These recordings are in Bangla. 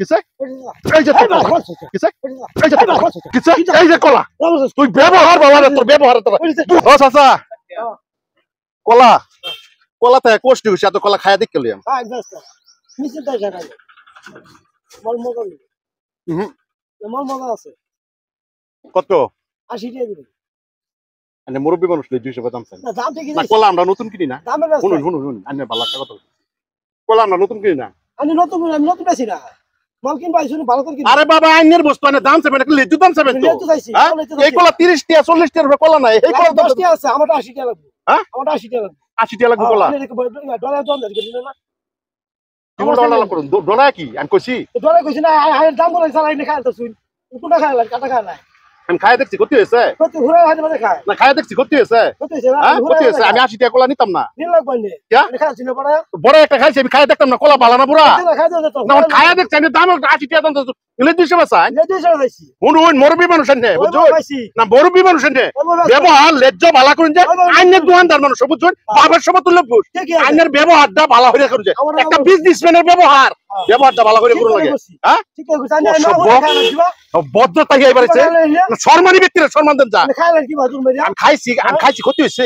কিসে এই যে কিসে কিসে এই যে কলা তুই ব্যবহার বাবা তোর ব্যবহার তোর ও চাচা কলা কলাতে কষ্ট হইছে এত কলা খায়া দেখলি আমি মিছিল তাই খাই মল মগল মল মগল আছে কত 80 টাকা দিবেন মানে মুরব্বি মানুষ লই 200 দাম চাই না দাম ঠিক না কলা আমরা নতুন কিনি না দামের ব্যস্ত শুনুন আন্নে ভালো একটা কথা কলা আমরা নতুন কিনি না আমি নতুন বেশি না মাল কিনবা শুনুন ভালো করে কিন আরে বাবা আইনের বস্তু আনে দাম চাইবেন একটা লেজু দাম চাইবেন তো লেজু চাইছি এই কলা 30 টাকা 40 টাকা কলা নাই এই কলা 10 টাকা আছে আমারটা 80 টাকা লাগবে হ্যাঁ আমারটা 80 টাকা লাগবে 80 টাকা লাগবে কলা ডলার দাম দিবেন না আমার ডলার করুন ডলার কি আমি কইছি ডলার কইছি না আয়ের দাম বলে চালাই না খাইতে শুন কোনটা খাইলা কাটা খাইলা আমি খায় দেখছি কত হয়েছে কত ঘুরে হাতে মাঝে খায় না খায় দেখছি কত হয়েছে হ্যাঁ কত হয়েছে আমি 80 টাকা কলা নিতাম না নিন লাগবে না কি খাইছি না পড়া বড় একটা খাইছি আমি খায় দেখতাম না কলা ভালো না পুরা খাই দাও তো না খায় দেখছি আমি দাম 80 টাকা দাম তো ইলে 200 বেচাই লে 200 খাইছি হুন মুরব্বি মানুষ নে বুঝছো খাইছি না মুরব্বি মানুষ নে ব্যবহার লজ্জা ভালো করুন যে আইনের দোকানদার মানুষ বুঝছেন বাবার সব তুলে বুঝ আইনের ব্যবহারটা ভালো করে করুন যে একটা বিজনেসম্যানের ব্যবহারটা ভালো করে করুন লাগে হ্যাঁ ঠিক আছে আমি না খাইলা ভদ্রতা কি এবারেছে সম্মানী ব্যক্তিরা সম্মান দেন যা খাইলা কি বাজুন ভাই আমি খাইছি কত হইছে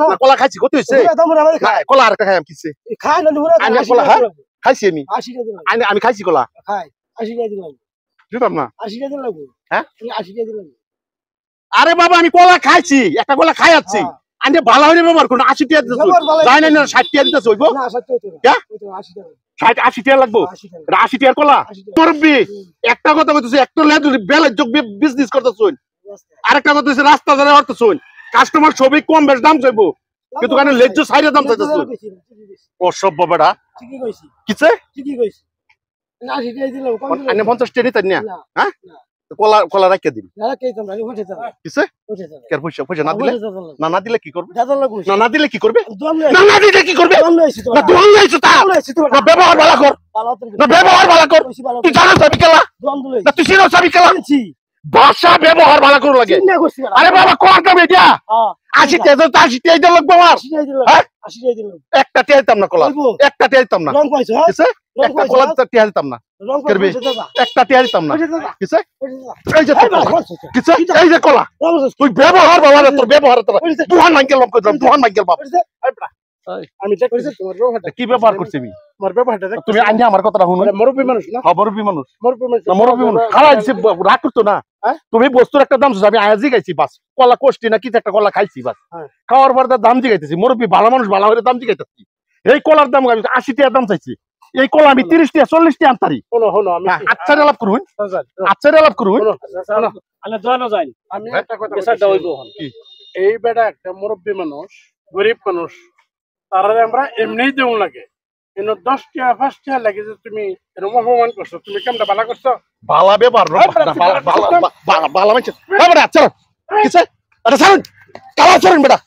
না কলা খাইছি কত হইছে কলা আরেকটা খাই আমি কিছে খাই না ধরে আমি কলা হ্যাঁ খাইছি আমি 80 টাকা দিলাম আমি খাইছি কলা খাই 80 টাকা দিলাম দিতাম না 80 টাকা দিলাম হ্যাঁ 80 টাকা দিলাম আরে বাবা আমি কলা খাইছি একটা কলা খাই যাচ্ছি আন্ডে ভালো হইরে ব্যবহার করুন 80 টাকা দিতেছ যাই না 60 টাকা দিতেছ হইবো না 70 টাকা 80 টাকা 80 টাকা লাগবো 80 টাকা কলা মুরব্বি একটা কথা কইতেছ একটা লেজ বেলে যোগ বিজনেস করতেছুন আরেকটা কথা হইছে রাস্তা ধরে হরতেছুন কাস্টমার সবই কম বেশ দাম চাইবো কিন্তু কানে লেজ সাইডে দাম চাইতেছুন অসভ্য বেটা ঠিকই কইছি কিছে ঠিকই কইছি 80 টাকা দিলাম কম আনে 50 টাকা নিতেন না হ্যাঁ কলা কলা রাখিয়ে দিন না কে তোমরা উঠে যাও কিছে উঠে যাও কের পয়সা না দিলে কি করবে দাদা লাগু না দিলে কি করবে দম না দিলে কি করবে দম লইছি তো না দম লইছো তা না ব্যবহার ভালো কর না ব্যবহার ভালো কর তুই জানো সবই কেলা দম লইছি না তুই চিনো সবই কেলা ভাষা ব্যবহার ভালো করো লাগে আরে বাবা কোন দাম এটা 80 টাকা তো 80 টাকা লাগবে আমার 80 টাকা দিলাম হ্যাঁ 80 টাকা দিলাম একটা টেলতাম না কলা একটা টেলতাম না রং পাইছো হ্যাঁ কিছে একটা কলা তো টেলতাম না রং করবে পাইছো দাদা একটা টেলতাম না কিছে এই যে কিছে কিছে এই যে কলা তুই ব্যবহার বাবা তোর ব্যবহার তোর দুহান মাইকেল বাপ কইতাম দুহান মাইকেল বাপ আমি চেক করেছি তোমার ব্যবহারটা কি ব্যবহার করছিস আমি তোমার ব্যবহারটা দেখ তুমি আইনা আমার কথাটা শুনো মুরব্বি মানুষ না মুরব্বি মানুষ মুরব্বি মানুষ খারাপ রাগ করতো না তুমি বস্তুর একটা দাম আমি আজই গাইছি বাস কলা কোষ্টি না কি একটা কলা খাইছি বাস খাওয়ার পর তার দাম জিগাইতেছি মুরব্বি ভালো মানুষ ভালো করে দাম জিগাইতেছি এই কলার দাম আমি 80 টাকা দাম চাইছি এই কলা আমি 30 টাকা 40 টাকা আনতারি হলো আমি আচ্ছা লাভ করুন আলা দোয়ানো যাই আমি একটা কথা বেসাটা হইবো কি এই বেটা একটা মুরব্বি মানুষ গরিব মানুষ তারা আমরা এমনিই দেউ লাগে কিন্তু 10 টাকা 5 টাকা লাগে যে তুমি এরকম অপমান করছো তুমি কেমটা বালা করছো বালা ব্যবহার বালা বালা বালা বালা মানে চলো কিছে আরে চলুন কালা চলুন বেটা